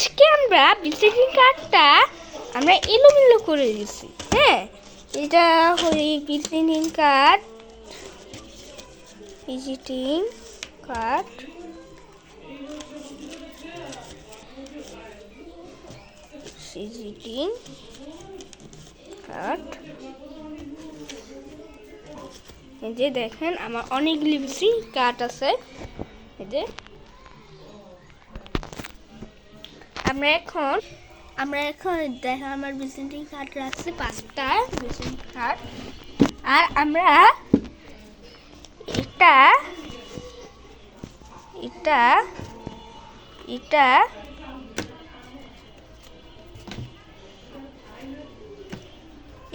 আজকে আমরা ভিজিটিং কার্ডটা আমরা এলোমেলো করে দিছি। হ্যাঁ, এটা হলো visiting card. Visiting card visiting card এই যে দেখেন আমার অনেকগুলি ভিজিটিং কার্ড আছে। এই যে আমরা এখন দেখেন আমার ভিজিটিং কার্ড রাখছি 5টা ভিজিটিং কার্ড। আর আমরা এটা এটা এটা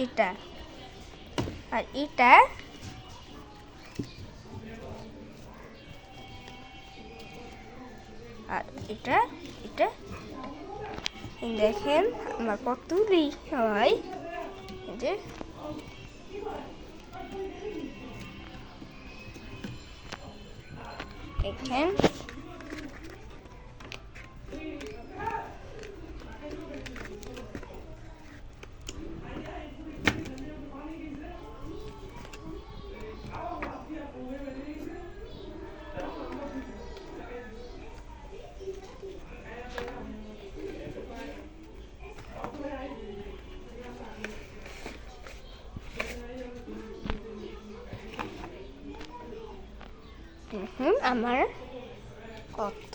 এটা আর এটা আর এটা এটা দেখেন আমার কতগুলি হয়। যে দেখেন আমার কত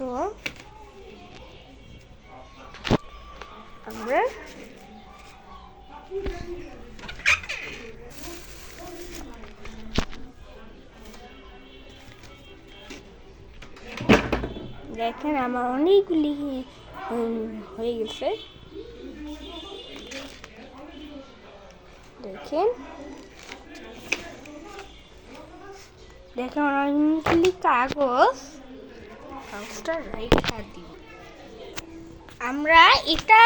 আমরা দেখেন আমার অনেকগুলি হয়ে গেছে। দেখেন অনেকগুলি কাগজটা রেখে দিব। আমরা এটা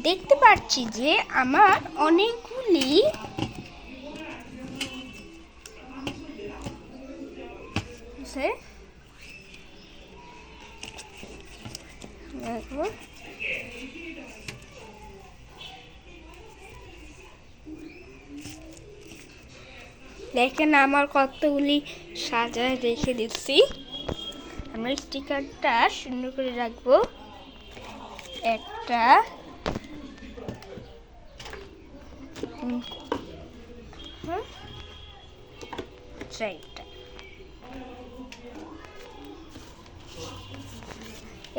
দেখতে পাচ্ছি যে আমার অনেকগুলি দেখো দেখেন আমার কতগুলি সাজায় রেখে দিচ্ছি। আমরা স্টিকারটা সুন্দর করে রাখবো। একটা চারটা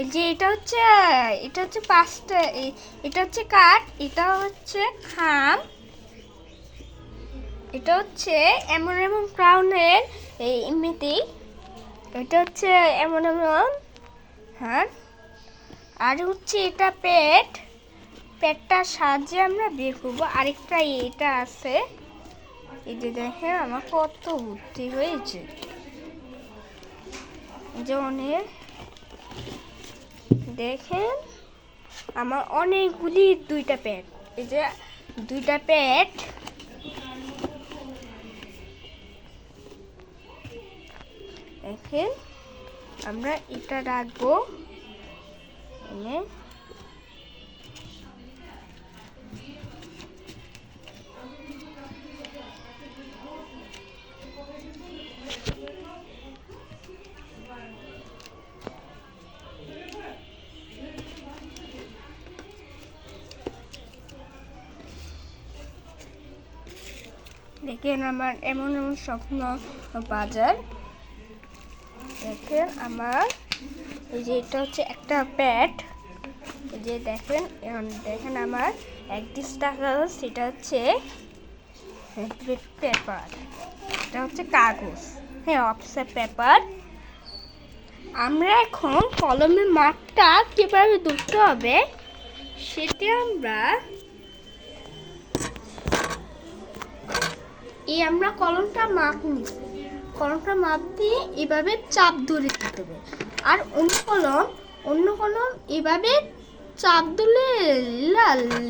এই যে এটা হচ্ছে 5টা। এটা হচ্ছে কাঠ, এটা হচ্ছে খাম, এটা হচ্ছে এমন এমন ক্রাউনের এমনিতেই, এটা হচ্ছে এমন এমন হ্যাঁ। আর হচ্ছে এটা পেটটার সাহায্যে আমরা বের করবো। আরেকটা এটা আছে। এই যে দেখেন আমার কত বুদ্ধি হয়েছে। যে অনেক দেখেন আমার অনেকগুলি 2টা পেট। এই যে 2টা পেট। দেখেন আমরা এটা রাখবো এনে। দেখেন আমার এমন এমন স্বপ্ন বাজার। দেখেন আমার এই যে এটা হচ্ছে একটা প্যাড। এই যে দেখেন আমার 31 টাকা, সেটা হচ্ছে পেপার, এটা হচ্ছে কাগজ। হ্যাঁ, অফিসের পেপার। আমরা এখন কলমের মাপটা কিভাবে ধরতে হবে সেটা আমরা কলমটা মাপ দিয়ে এভাবে চাপ ধরে দিতে হবে। আর অন্য কলম এভাবে চাপ দিলে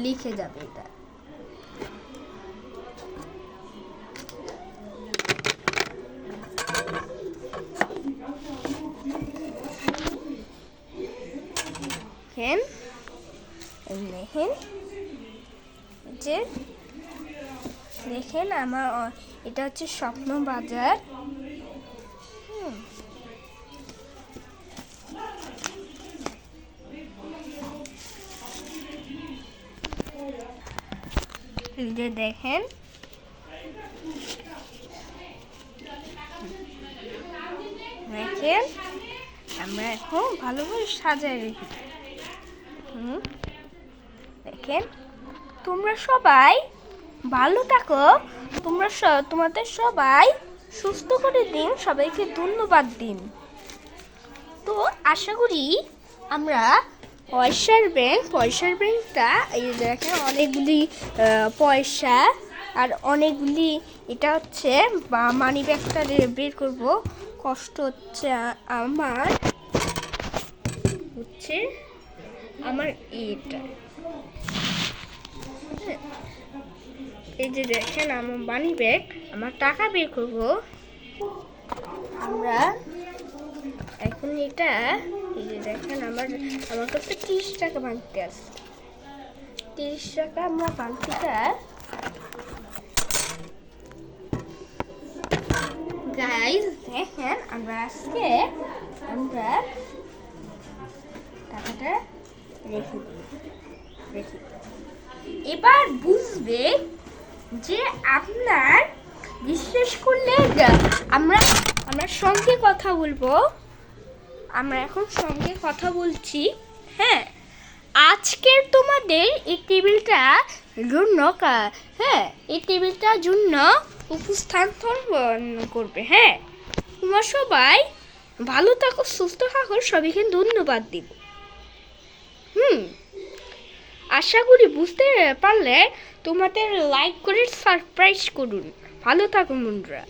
লিখে যাবে। এটা দেখেন দেখেন যে দেখেন আমার এটা হচ্ছে স্বপ্ন বাজার। এই যে দেখেন দেখেন আমরা এখন ভালোভাবে সাজাই রেখে দেখেন তোমরা সবাই ভালো থাকো, তোমরা তোমাদের সবাই সুস্থ করে দিন, সবাইকে ধন্যবাদ দিন। তো আশা করি আমরা পয়সার ব্যাংকটা এই দেখেন অনেকগুলি পয়সা আর অনেকগুলি এটা হচ্ছে মানি ব্যাগটা বের করব, কষ্ট হচ্ছে আমার এটা এই যে দেখেন আমার মানি ব্যাগ, আমার টাকা বের করব আমরা এখন। এটা এই যে দেখেন আমার কাছে 30 টাকা বাংতি আছে, 30 টাকা আমরা বাংতিটা গাইস দেখেন আমরা আজকে টাকাটা রেখে এবার বুঝবে যে আপনার বিশ্বাস করলে আমরা সঙ্গে কথা বলবো। আমরা এখন সঙ্গে কথা বলছি। হ্যাঁ, আজকের তোমাদের এই টেবিলটার জন্য এই টেবিলটার জন্য উপস্থাপন করবে। হ্যাঁ, তোমরা সবাই ভালো থাকো, সুস্থ থাকো, সবাইকে ধন্যবাদ দিব। আশা করি বুঝতে পারলে তোমাদের লাইক করে সারপ্রাইজ করুন। ভালো থাকুন বন্ধুরা।